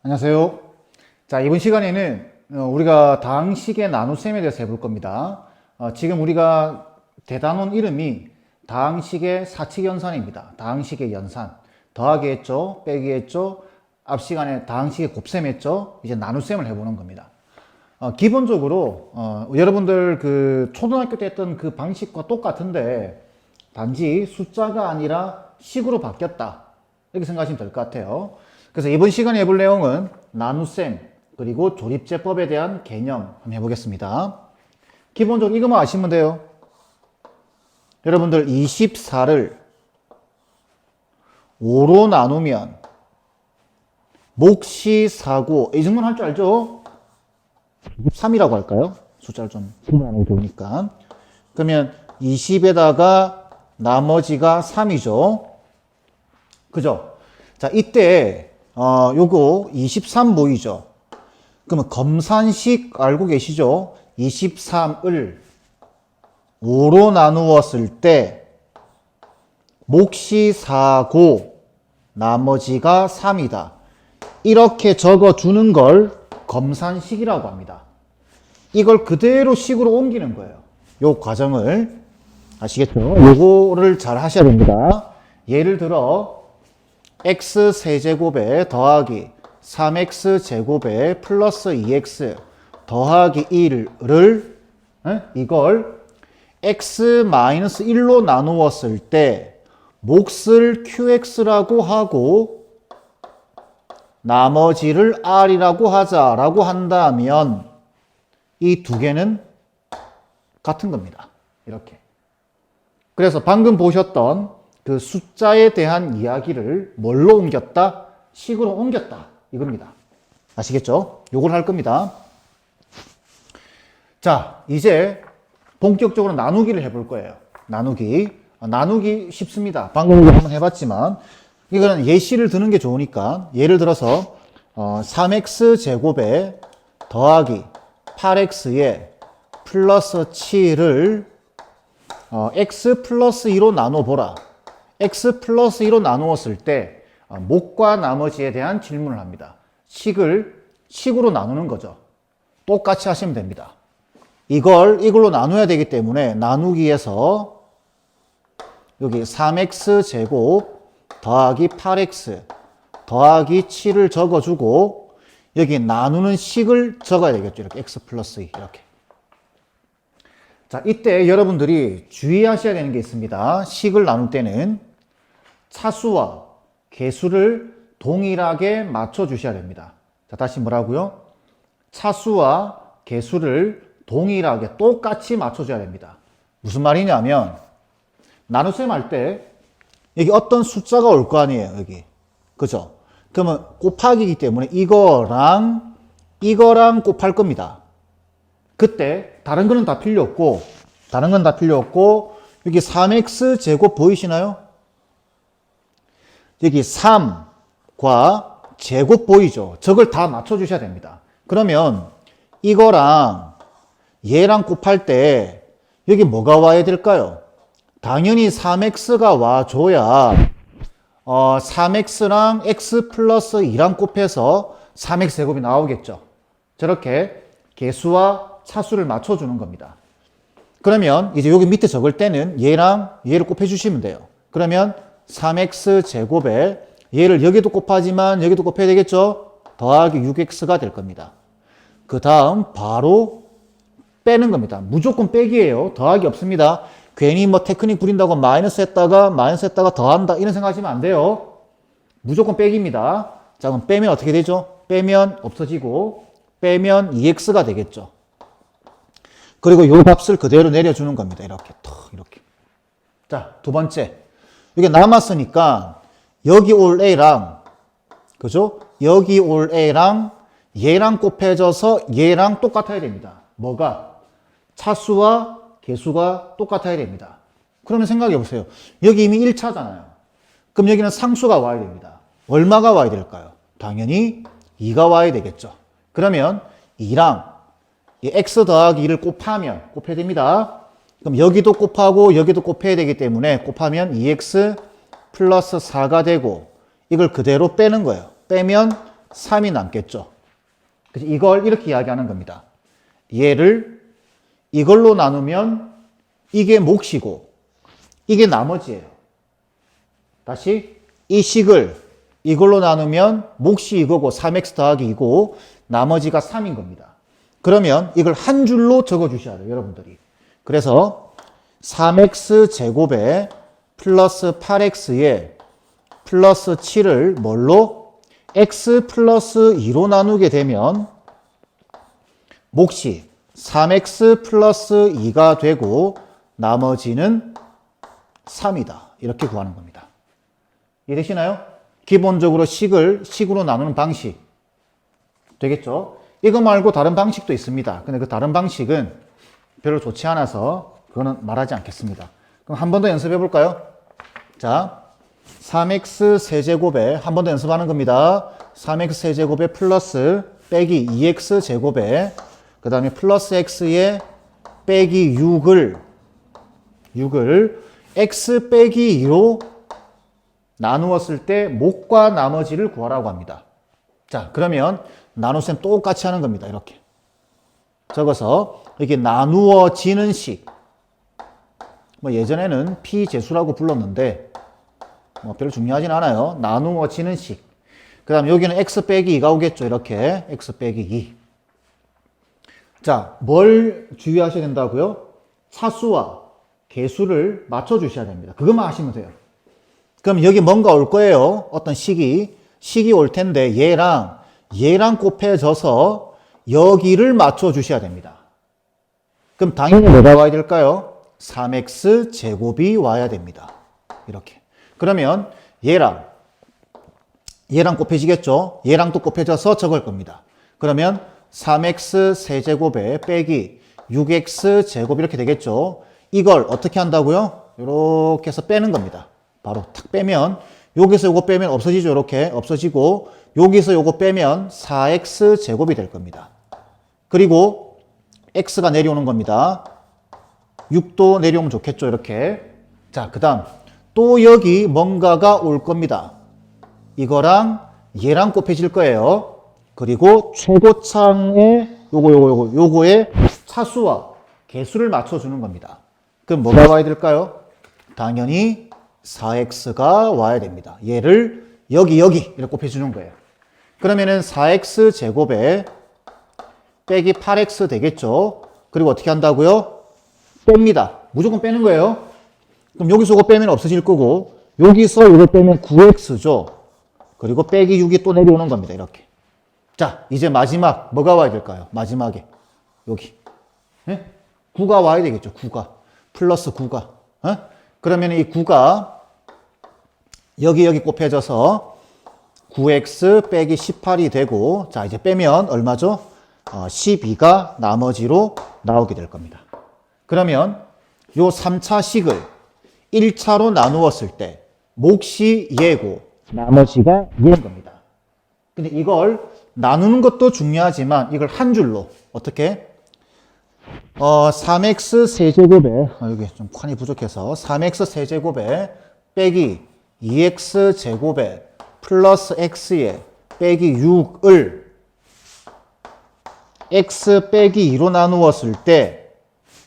안녕하세요. 자, 이번 시간에는 우리가 다항식의 나눗셈에 대해서 해볼 겁니다. 지금 우리가 대단원 이름이 다항식의 사칙연산입니다. 다항식의 연산. 더하기 했죠, 빼기 했죠, 앞 시간에 다항식의 곱셈 했죠, 이제 나눗셈을 해보는 겁니다. 기본적으로 여러분들 그 초등학교 때 했던 그 방식과 똑같은데 단지 숫자가 아니라 식으로 바뀌었다, 이렇게 생각하시면 될 것 같아요. 그래서 이번 시간에 해볼 내용은 나눗셈 그리고 조립제법에 대한 개념 한번 해보겠습니다. 기본적으로 이거만 아시면 돼요. 여러분들 24를 5로 나누면 몫이 4고, 이 정도는 할 줄 알죠? 3이라고 할까요? 숫자를 좀 구분하는 게 좋으니까. 그러면 20에다가 나머지가 3이죠. 그죠? 자, 이때 요거 23 보이죠? 그러면 검산식 알고 계시죠? 23을 5로 나누었을 때 몫이 4고 나머지가 3이다. 이렇게 적어주는 걸 검산식이라고 합니다. 이걸 그대로 식으로 옮기는 거예요. 요 과정을 아시겠죠? 요거를 잘 하셔야 됩니다. 예를 들어 x 세제곱에 더하기 3x 제곱에 플러스 2x 더하기 1을 이걸 x-1로 나누었을 때 몫을 qx라고 하고 나머지를 r이라고 하자라고 한다면 이 두 개는 같은 겁니다. 이렇게. 그래서 방금 보셨던 그 숫자에 대한 이야기를 뭘로 옮겼다? 식으로 옮겼다. 이겁니다. 아시겠죠? 요걸 할 겁니다. 자, 이제 본격적으로 나누기를 해볼 거예요. 나누기 쉽습니다. 방금 한번 해봤지만 이거는 예시를 드는 게 좋으니까 예를 들어서 3x 제곱에 더하기 8x에 플러스 7을 x 플러스 2로 나눠보라. x 플러스 2로 나누었을 때 몫과 나머지에 대한 질문을 합니다. 식으로 나누는 거죠. 똑같이 하시면 됩니다. 이걸로 나눠야 되기 때문에 나누기에서 여기 3x 제곱 더하기 8x 더하기 7을 적어주고 여기 나누는 식을 적어야 되겠죠. 이렇게 x 플러스 2 이렇게. 자, 이때 여러분들이 주의하셔야 되는 게 있습니다. 식을 나눌 때는 차수와 개수를 동일하게 맞춰 주셔야 됩니다. 자, 다시 뭐라고요? 차수와 개수를 동일하게 똑같이 맞춰 줘야 됩니다. 무슨 말이냐면 나눗셈 할 때 여기 어떤 숫자가 올 거 아니에요, 여기. 그죠? 그러면 곱하기이기 때문에 이거랑 곱할 겁니다. 그때 다른 거는 다 필요 없고 여기 3x 제곱 보이시나요? 여기 3과 제곱 보이죠? 저걸 다 맞춰 주셔야 됩니다. 그러면 이거랑 얘랑 곱할 때 여기 뭐가 와야 될까요? 당연히 3x가 와줘야 3x랑 x 플러스 2랑 곱해서 3x 제곱이 나오겠죠. 저렇게 개수와 차수를 맞춰주는 겁니다. 그러면 이제 여기 밑에 적을 때는 얘랑 얘를 곱해주시면 돼요. 그러면 3x 제곱에 얘를 여기도 곱하지만 여기도 곱해야 되겠죠? 더하기 6x가 될 겁니다. 그 다음 바로 빼는 겁니다. 무조건 빼기예요. 더하기 없습니다. 괜히 뭐 테크닉 부린다고 마이너스 했다가 더한다 이런 생각하시면 안 돼요. 무조건 빼기입니다. 자, 그럼 빼면 어떻게 되죠? 빼면 없어지고 빼면 2x가 되겠죠. 그리고 이 값을 그대로 내려주는 겁니다. 이렇게 이렇게. 자, 두 번째. 이게 남았으니까 여기 올 a랑 그죠? 여기 올 a랑 얘랑 곱해져서 얘랑 똑같아야 됩니다. 뭐가? 차수와 개수가 똑같아야 됩니다. 그러면 생각해 보세요. 여기 이미 1차잖아요. 그럼 여기는 상수가 와야 됩니다. 얼마가 와야 될까요? 당연히 2가 와야 되겠죠. 그러면 2랑 이 x 더하기 2를 곱해야 됩니다. 그럼 여기도 곱하고 여기도 곱해야 되기 때문에 곱하면 2x 플러스 4가 되고 이걸 그대로 빼는 거예요. 빼면 3이 남겠죠. 그래서 이걸 이렇게 이야기하는 겁니다. 얘를 이걸로 나누면 이게 몫이고 이게 나머지예요. 다시 이 식을 이걸로 나누면 몫이 이거고 3x 더하기 2고 나머지가 3인 겁니다. 그러면 이걸 한 줄로 적어 주셔야 돼요, 여러분들이. 그래서 3x 제곱에 플러스 8x에 플러스 7을 뭘로? x 플러스 2로 나누게 되면 몫이 3x 플러스 2가 되고 나머지는 3이다. 이렇게 구하는 겁니다. 이해되시나요? 기본적으로 식으로 나누는 방식. 되겠죠? 이거 말고 다른 방식도 있습니다. 근데 그 다른 방식은 별로 좋지 않아서 그거는 말하지 않겠습니다. 그럼 한 번 더 연습해 볼까요? 자, 3x 세제곱에 한 번 더 연습하는 겁니다. 3x 세제곱에 플러스 빼기 2x 제곱에 그 다음에 플러스 x에 빼기 6을 x 빼기 2로 나누었을 때 몫과 나머지를 구하라고 합니다. 자, 그러면 나눗셈 똑같이 하는 겁니다. 이렇게 적어서 이렇게 나누어지는 식. 뭐 예전에는 피제수라고 불렀는데 뭐 별로 중요하진 않아요. 나누어지는 식. 그 다음에 여기는 x 빼기 2가 오겠죠. 이렇게 x 빼기 2. 자, 뭘 주의하셔야 된다고요? 차수와 개수를 맞춰주셔야 됩니다. 그것만 하시면 돼요. 그럼 여기 뭔가 올 거예요. 어떤 식이 올 텐데 얘랑 곱해져서 여기를 맞춰주셔야 됩니다. 그럼 당연히 뭐가 와야 될까요? 3x 제곱이 와야 됩니다. 이렇게. 그러면 얘랑 곱해지겠죠? 얘랑 또 곱해져서 적을 겁니다. 그러면 3x 세제곱에 빼기 6x 제곱 이렇게 되겠죠? 이걸 어떻게 한다고요? 이렇게 해서 빼는 겁니다. 바로 탁 빼면 여기서 요거 빼면 없어지죠. 이렇게 없어지고 여기서 요거 빼면 4x 제곱이 될 겁니다. 그리고 x가 내려오는 겁니다. 6도 내려오면 좋겠죠. 이렇게. 자, 그 다음 또 여기 뭔가가 올 겁니다. 이거랑 얘랑 곱해질 거예요. 그리고 최고창에 요거에 차수와 개수를 맞춰주는 겁니다. 그럼 뭐가 와야 될까요? 당연히 4x가 와야 됩니다. 얘를 여기 이렇게 곱해주는 거예요. 그러면은 4x 제곱에 빼기 8x 되겠죠. 그리고 어떻게 한다고요? 뺍니다. 무조건 빼는 거예요. 그럼 여기서 이거 빼면 없어질 거고 여기서 이거 빼면 9x죠. 그리고 빼기 6이 또 내려오는 겁니다. 이렇게. 자, 이제 마지막 뭐가 와야 될까요? 마지막에 여기 9가 와야 되겠죠. 9가 플러스 9가 그러면 이 9가 여기 곱해져서 9x 빼기 18이 되고 자 이제 빼면 얼마죠? 12가 나머지로 나오게 될 겁니다. 그러면 요 3차 식을 1차로 나누었을 때 몫이 얘고 나머지가 얘인 겁니다. 근데 이걸 나누는 것도 중요하지만 이걸 한 줄로 어떻게? 3x 세제곱에 여기 좀 칸이 부족해서 3x 세제곱에 빼기 2x 제곱에 플러스 x에 빼기 6을 x 빼기 2로 나누었을 때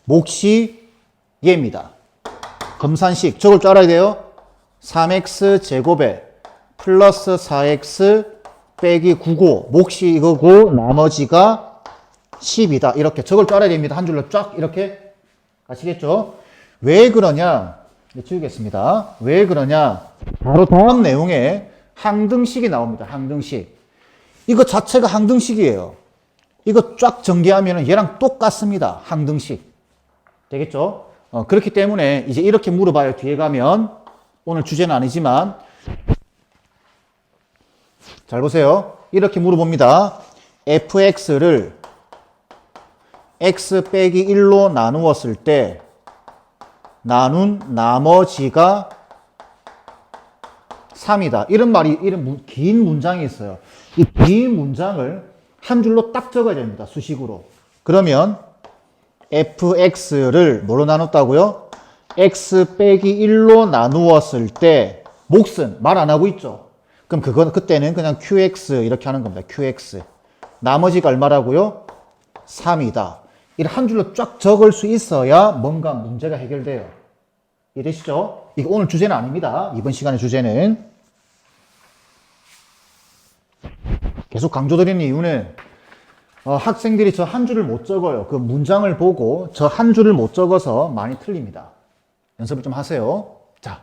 몫이 얘입니다. 검산식 적을 줄 알아야 돼요. 3x 제곱에 플러스 4x 빼기 9고 몫이 이거고 나머지가 10이다. 이렇게 적을 줄 알아야 됩니다. 한 줄로 쫙 이렇게 아시겠죠? 왜 그러냐? 지우겠습니다. 왜 그러냐? 바로 다음 내용에 항등식이 나옵니다. 항등식. 이거 자체가 항등식이에요. 이거 쫙 전개하면 얘랑 똑같습니다. 항등식. 되겠죠? 그렇기 때문에 이제 이렇게 물어봐요. 뒤에 가면. 오늘 주제는 아니지만. 잘 보세요. 이렇게 물어봅니다. fx를 x 빼기 1로 나누었을 때 나눈 나머지가 3이다. 이런 긴 문장이 있어요. 이 긴 문장을 한 줄로 딱 적어야 됩니다. 수식으로. 그러면 fx를 뭐로 나눴다고요? x 빼기 1로 나누었을 때 몫은 말 안 하고 있죠. 그럼 그때는 그냥 QX 이렇게 하는 겁니다. QX. 나머지가 얼마라고요? 3이다. 이를 한 줄로 쫙 적을 수 있어야 뭔가 문제가 해결돼요. 이해되시죠? 이거 오늘 주제는 아닙니다. 이번 시간의 주제는. 계속 강조드리는 이유는 학생들이 저 한 줄을 못 적어요. 그 문장을 보고 저 한 줄을 못 적어서 많이 틀립니다. 연습을 좀 하세요. 자,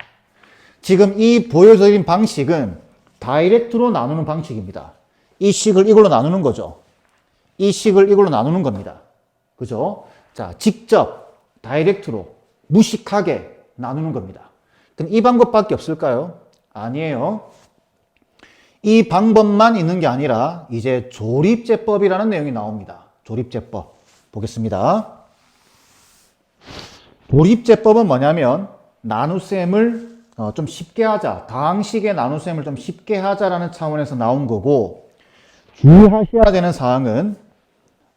지금 이 보여드린 방식은 다이렉트로 나누는 방식입니다. 이 식을 이걸로 나누는 거죠. 이 식을 이걸로 나누는 겁니다. 그죠? 자, 직접 다이렉트로 무식하게 나누는 겁니다. 그럼 이 방법밖에 없을까요? 아니에요. 이 방법만 있는 게 아니라 이제 조립제법이라는 내용이 나옵니다. 조립제법 보겠습니다. 조립제법은 뭐냐면 나눗셈을 좀 쉽게 하자, 다항식의 나눗셈을 좀 쉽게 하자라는 차원에서 나온 거고, 주의하셔야 되는 사항은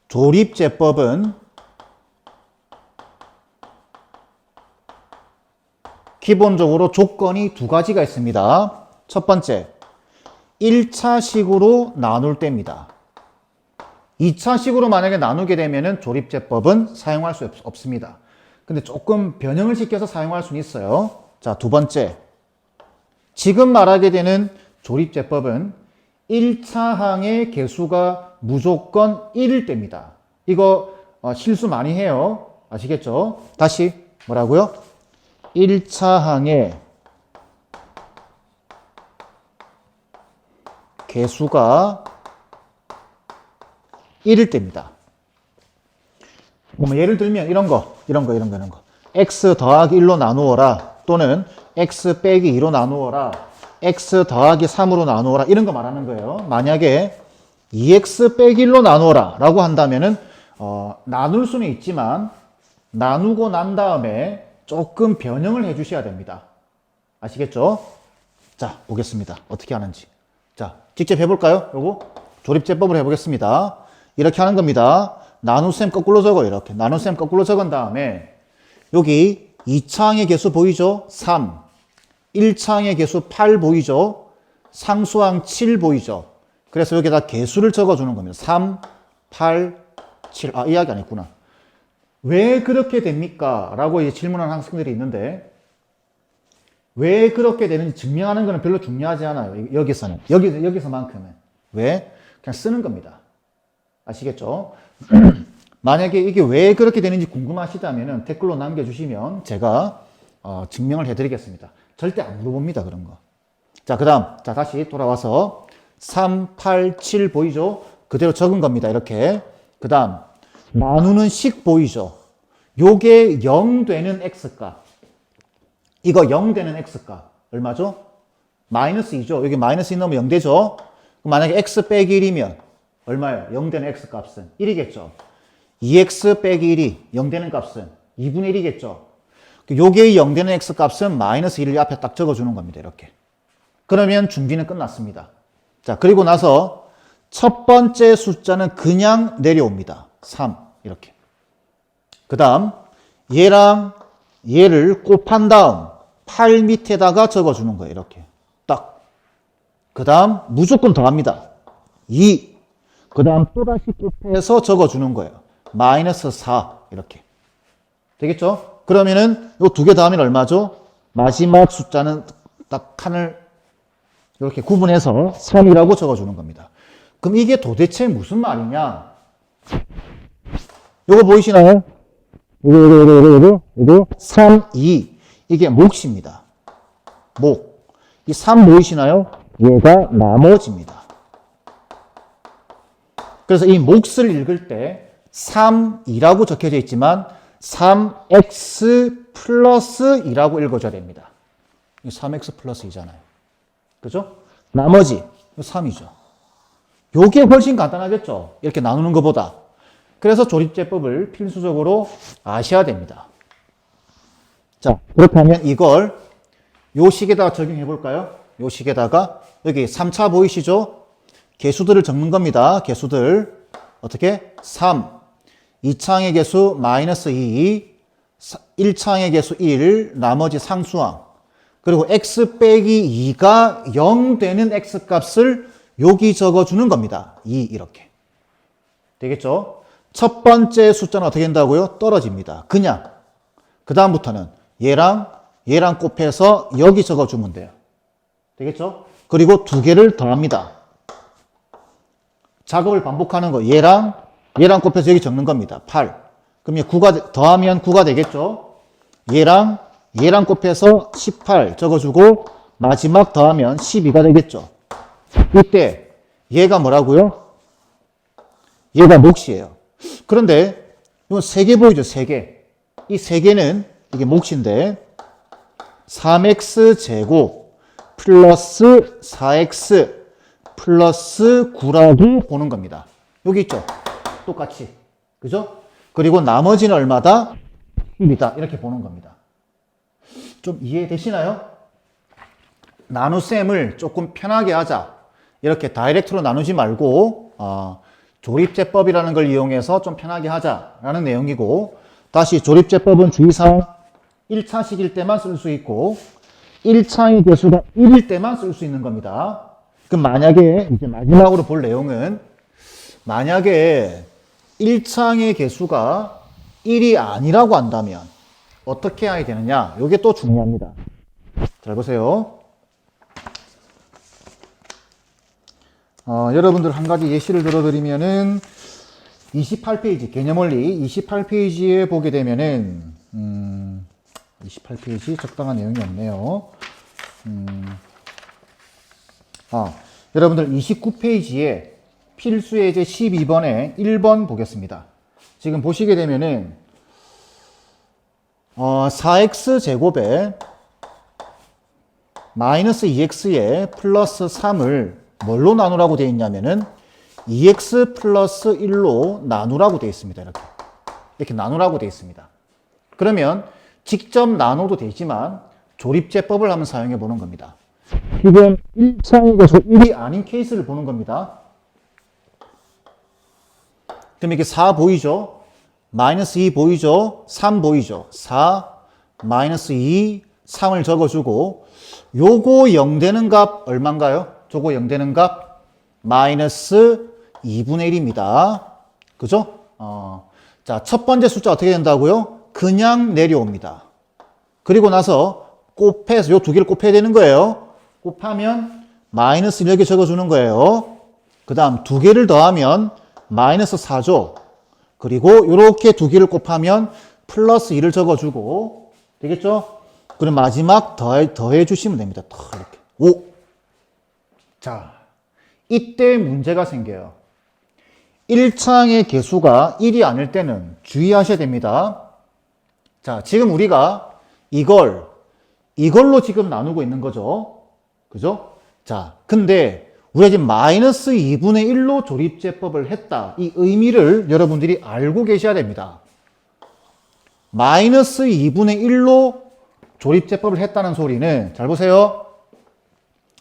조립제법은 기본적으로 조건이 두 가지가 있습니다. 첫 번째, 1차식으로 나눌 때입니다. 2차식으로 만약에 나누게 되면 조립제법은 사용할 수 없습니다. 근데 조금 변형을 시켜서 사용할 수는 있어요. 자, 두 번째, 지금 말하게 되는 조립제법은 1차항의 개수가 무조건 1일 때입니다. 이거 실수 많이 해요. 아시겠죠? 다시 뭐라고요? 1차항의 개수가 1일 때입니다. 뭐 예를 들면 이런 거. x 더하기 1로 나누어라, 또는 x 빼기 2로 나누어라, x 더하기 3으로 나누어라, 이런 거 말하는 거예요. 만약에 2x 빼기 1로 나누어라 라고 한다면은 나눌 수는 있지만 나누고 난 다음에 조금 변형을 해 주셔야 됩니다. 아시겠죠? 자, 보겠습니다. 어떻게 하는지. 자, 직접 해볼까요? 요거 조립제법으로 해보겠습니다. 이렇게 하는 겁니다. 나눗셈 거꾸로 적어. 이렇게 나눗셈 거꾸로 적은 다음에 여기 2차항의 개수 보이죠? 3. 1차항의 개수 8 보이죠? 상수항 7 보이죠? 그래서 여기다 개수를 적어주는 겁니다. 3, 8, 7. 아, 이야기 안 했구나. 왜 그렇게 됩니까? 라고 이제 질문하는 학생들이 있는데, 왜 그렇게 되는지 증명하는 것은 별로 중요하지 않아요. 여기서는. 여기서만큼은. 왜? 그냥 쓰는 겁니다. 아시겠죠? 만약에 이게 왜 그렇게 되는지 궁금하시다면 댓글로 남겨주시면 제가 증명을 해드리겠습니다. 절대 안 물어봅니다. 그런 거. 자, 그 다음. 자, 다시 돌아와서 3, 8, 7 보이죠? 그대로 적은 겁니다. 이렇게. 그 다음. 나누는 식 보이죠? 요게 0 되는 x값. 이거 0 되는 x값. 얼마죠? 마이너스 2죠? 여기 마이너스 2 넣으면 0 되죠? 만약에 x 빼기 1이면 얼마예요? 0 되는 x값은 1이겠죠? 2x 빼기 1이 0 되는 값은 2분의 1이겠죠? 요게 0 되는 x값은 마이너스 1을 앞에 딱 적어주는 겁니다. 이렇게. 그러면 준비는 끝났습니다. 자, 그리고 나서 첫 번째 숫자는 그냥 내려옵니다. 3 이렇게. 그 다음 얘랑 얘를 곱한 다음 8 밑에다가 적어주는 거예요. 이렇게 딱. 그 다음 무조건 더합니다. 2. 그 다음 또다시 곱해서 적어주는 거예요. 마이너스 4 이렇게. 되겠죠? 그러면은 요 두 개 더하면 얼마죠? 마지막 숫자는 딱 칸을 이렇게 구분해서 3이라고 적어주는 겁니다. 그럼 이게 도대체 무슨 말이냐? 요거 보이시나요? 요거 3, 2. 이게 몫입니다. 몫. 이 3 보이시나요? 얘가 나머지입니다. 그래서 이 몫을 읽을 때 3, 2라고 적혀져 있지만 3x 플러스 2라고 읽어줘야 됩니다. 이 3x 플러스 2잖아요. 그죠? 나머지 3이죠. 요게 훨씬 간단하겠죠? 이렇게 나누는 것보다. 그래서 조립제법을 필수적으로 아셔야 됩니다. 자, 그렇다면 이걸 요 식에다가 적용해 볼까요? 요 식에다가 여기 3차 보이시죠? 개수들을 적는 겁니다. 개수들. 어떻게? 3. 2차항의 개수 마이너스 2. 1차항의 개수 1. 나머지 상수항. 그리고 x 빼기 2가 0 되는 x값을 여기 적어주는 겁니다. 2 이렇게. 되겠죠? 첫 번째 숫자는 어떻게 된다고요? 떨어집니다. 그냥. 그 다음부터는 얘랑 곱해서 여기 적어주면 돼요. 되겠죠? 그리고 두 개를 더합니다. 작업을 반복하는 거. 얘랑 곱해서 여기 적는 겁니다. 8. 그럼 9가, 더하면 9가 되겠죠? 얘랑 곱해서 18 적어주고 마지막 더하면 12가 되겠죠? 이때 얘가 뭐라고요? 얘가 몫이에요. 그런데 이건 3개 보이죠? 3개. 이 3개는 이게 몫인데 3x 제곱 플러스 4x 플러스 9라고 보는 겁니다. 여기 있죠? 똑같이. 그죠? 그리고 나머지는 얼마다? 10이다. 이렇게 보는 겁니다. 좀 이해되시나요? 나눗셈을 조금 편하게 하자. 이렇게 다이렉트로 나누지 말고 조립제법이라는 걸 이용해서 좀 편하게 하자라는 내용이고, 다시 조립제법은 주의사항 1차식일 때만 쓸 수 있고 1차의 개수가 1일 때만 쓸 수 있는 겁니다. 그럼 만약에 이제 마지막으로 볼 내용은, 만약에 1차의 개수가 1이 아니라고 한다면 어떻게 해야 되느냐? 이게 또 중요합니다. 잘 보세요. 여러분들 한 가지 예시를 들어드리면은 28페이지 개념원리 28페이지에 보게 되면은 28페이지 적당한 내용이 없네요. 여러분들 29페이지에 필수예제 12번에 1번 보겠습니다. 지금 보시게 되면은 4x 제곱에 마이너스 2x에 플러스 3을 뭘로 나누라고 되어 있냐면은 2x 플러스 1로 나누라고 되어 있습니다. 이렇게 나누라고 되어 있습니다. 그러면 직접 나눠도 되지만 조립제법을 한번 사용해 보는 겁니다. 지금 1차의 개수 1이 아닌 케이스를 보는 겁니다. 그럼 이렇게 4 보이죠? 마이너스 2 보이죠? 3 보이죠? 4, 마이너스 2, 3을 적어주고 요거 0 되는 값 얼마인가요? 저거 0 되는 값 마이너스 2분의 1입니다. 그죠? 자, 첫 번째 숫자 어떻게 된다고요? 그냥 내려옵니다. 그리고 나서 곱해서 요 두 개를 곱해야 되는 거예요. 곱하면 마이너스 1 여기 적어주는 거예요. 그 다음 두 개를 더하면 마이너스 4죠. 그리고 이렇게 두 개를 곱하면 플러스 2를 적어주고, 되겠죠? 그럼 마지막 더해 주시면 됩니다. 이렇게 5. 자, 이때 문제가 생겨요. 1창의 개수가 1이 아닐 때는 주의하셔야 됩니다. 자, 지금 우리가 이걸로 지금 나누고 있는 거죠. 그죠? 자, 근데 우리가 지금 마이너스 2분의 1로 조립제법을 했다. 이 의미를 여러분들이 알고 계셔야 됩니다. 마이너스 2분의 1로 조립제법을 했다는 소리는, 잘 보세요.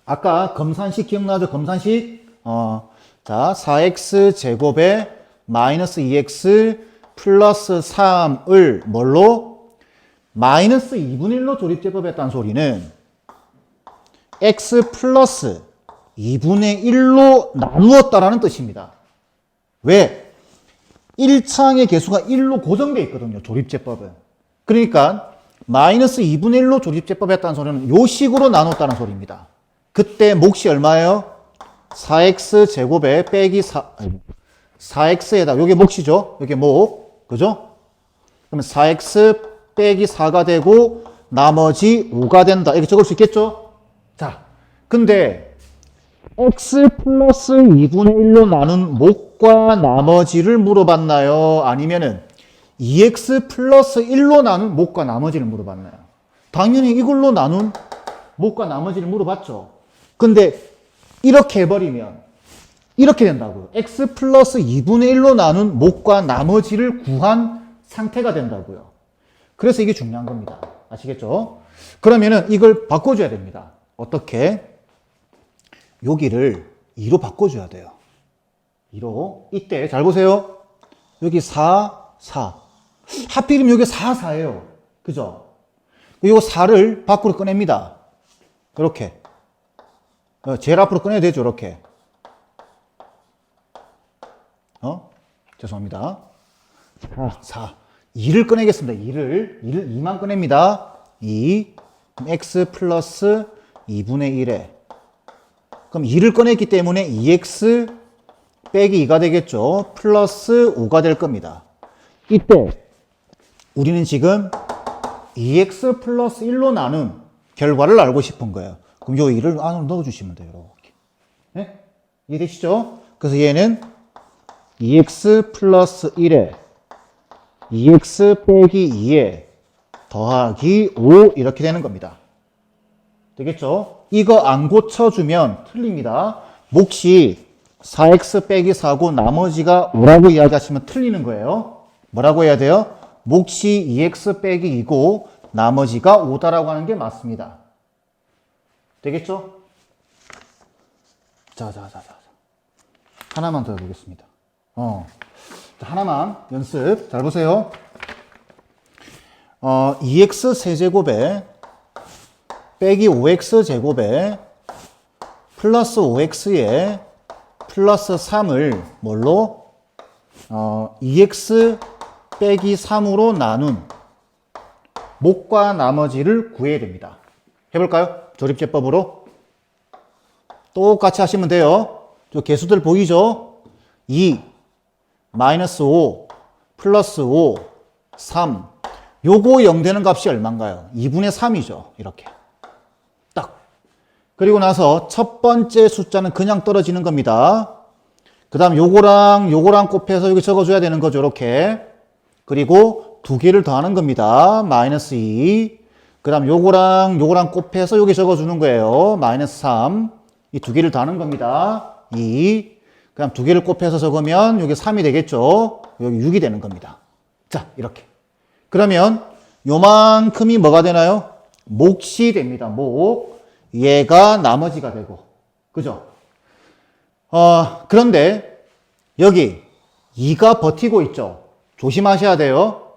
아까 검산식 기억나죠? 검산식. 자, 4x 제곱에 마이너스 2x 플러스 3을 뭘로? 마이너스 2분의 1로 조립제법 했다는 소리는 x 플러스 2분의 1로 나누었다라는 뜻입니다. 왜? 1창의 개수가 1로 고정되어 있거든요. 조립제법은. 그러니까 마이너스 2분의 1로 조립제법 했다는 소리는 요 식으로 나눴다는 소리입니다. 그때 몫이 얼마예요? 4x 제곱에 빼기 4x에다 요게 몫이죠. 요게 몫. 그죠? 그러면 4x 빼기 4가 되고 나머지 5가 된다. 이렇게 적을 수 있겠죠? 자, 근데 x 플러스 2분의 1로 나눈 몫과 나머지를 물어봤나요? 아니면은 2x 플러스 1로 나눈 몫과 나머지를 물어봤나요? 당연히 이걸로 나눈 몫과 나머지를 물어봤죠. 근데 이렇게 해버리면 이렇게 된다고요. x 플러스 2분의 1로 나눈 몫과 나머지를 구한 상태가 된다고요. 그래서 이게 중요한 겁니다. 아시겠죠? 그러면은 이걸 바꿔줘야 됩니다. 어떻게? 여기를 2로 바꿔줘야 돼요. 2로. 이때 잘 보세요. 여기 4, 4. 하필이면 여기 4, 4예요. 그죠? 이 4를 밖으로 꺼냅니다. 이렇게. 제일 앞으로 꺼내야 되죠, 이렇게. 죄송합니다. 4. 2를 꺼내겠습니다. 2를 2만 꺼냅니다. 2. 그럼 x 플러스 2분의 1에. 그럼 2를 꺼냈기 때문에 2x 빼기 2가 되겠죠. 플러스 5가 될 겁니다. 이때 우리는 지금 2x 플러스 1로 나눈 결과를 알고 싶은 거예요. 그럼 요 2를 안으로 넣어주시면 돼요. 이렇게. 네? 이해되시죠? 그래서 얘는 2x 플러스 1에 2x 빼기 2에 더하기 5 이렇게 되는 겁니다. 되겠죠? 이거 안 고쳐주면 틀립니다. 몫이 4x 빼기 4고 나머지가 5라고 이야기하시면 틀리는 거예요. 뭐라고 해야 돼요? 몫이 2x 빼기 2고 나머지가 5다라고 하는 게 맞습니다. 되겠죠? 자. 하나만 더 해보겠습니다. 하나만 연습. 잘 보세요. 2x 세제곱에 빼기 5x 제곱에 플러스 5x에 플러스 3을 뭘로? 2x 빼기 3으로 나눈 몫과 나머지를 구해야 됩니다. 해볼까요? 조립제법으로. 똑같이 하시면 돼요. 저 개수들 보이죠? 2, 마이너스 5, 플러스 5, 3. 요거 0 되는 값이 얼마인가요? 2분의 3이죠. 이렇게. 딱. 그리고 나서 첫 번째 숫자는 그냥 떨어지는 겁니다. 그 다음 요거랑 곱해서 여기 적어줘야 되는 거죠. 이렇게. 그리고 두 개를 더하는 겁니다. 마이너스 2. 그 다음 요거랑 곱해서 여기 적어주는 거예요. 마이너스 3. 이 두 개를 더하는 겁니다. 2. 그 다음 두 개를 곱해서 적으면 여기 3이 되겠죠. 여기 6이 되는 겁니다. 자, 이렇게. 그러면 요만큼이 뭐가 되나요? 몫이 됩니다. 몫. 얘가 나머지가 되고. 그죠? 그런데 여기 2가 버티고 있죠. 조심하셔야 돼요.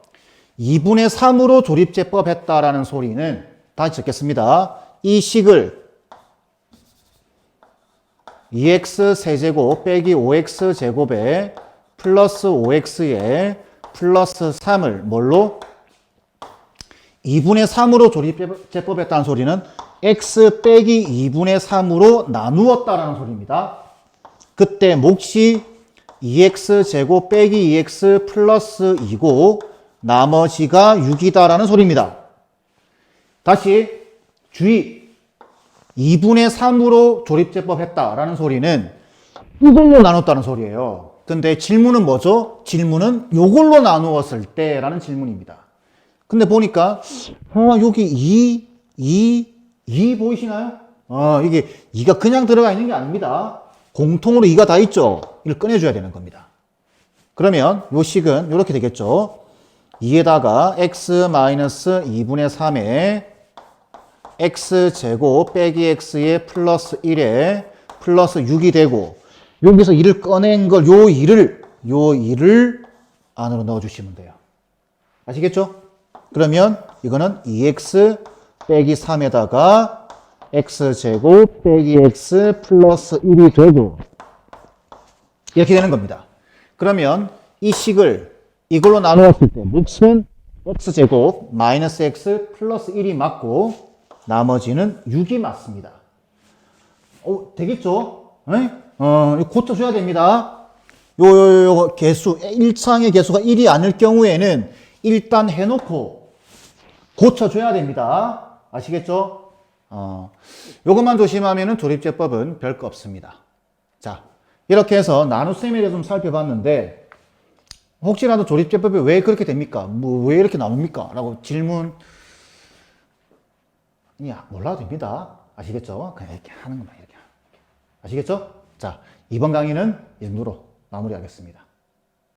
2분의 3으로 조립제법 했다라는 소리는 다시 적겠습니다. 이 식을 2x 세제곱 빼기 5x 제곱에 플러스 5x에 플러스 3을 뭘로? 2분의 3으로 조립제법했다는 소리는 x 빼기 2분의 3으로 나누었다라는 소리입니다. 그때 몫이 2x 제곱 빼기 2x 플러스 2고 나머지가 6이다라는 소리입니다. 다시 주의. 2분의 3으로 조립제법 했다라는 소리는 이걸로 나눴다는 소리예요. 근데 질문은 뭐죠? 질문은 요걸로 나누었을 때라는 질문입니다. 근데 보니까 여기 2 보이시나요? 이게 2가 그냥 들어가 있는 게 아닙니다. 공통으로 2가 다 있죠. 이걸 꺼내줘야 되는 겁니다. 그러면 요 식은 이렇게 되겠죠. 2에다가 x-2분의 3에 x제곱 빼기 x에 플러스 1에 플러스 6이 되고 여기서 2를 꺼낸 걸 요 2를 안으로 넣어주시면 돼요. 아시겠죠? 그러면 이거는 2x 빼기 3에다가 x제곱 빼기 x 플러스 1이 되고 이렇게 되는 겁니다. 그러면 이 식을 이걸로 나누었을 때 몫은 x제곱 마이너스 x 플러스 1이 맞고 나머지는 6이 맞습니다. 되겠죠? 고쳐줘야 됩니다. 요 개수, 1창의 개수가 1이 아닐 경우에는 일단 해놓고 고쳐줘야 됩니다. 아시겠죠? 요것만 조심하면은 조립제법은 별거 없습니다. 자, 이렇게 해서 나눗셈에 대해서 좀 살펴봤는데, 혹시라도 조립제법이 왜 그렇게 됩니까? 왜 이렇게 나눕니까? 라고 질문, 몰라도 됩니다. 아시겠죠? 그냥 이렇게 하는 것만 이렇게. 아시겠죠? 자, 이번 강의는 이 정도로 마무리하겠습니다.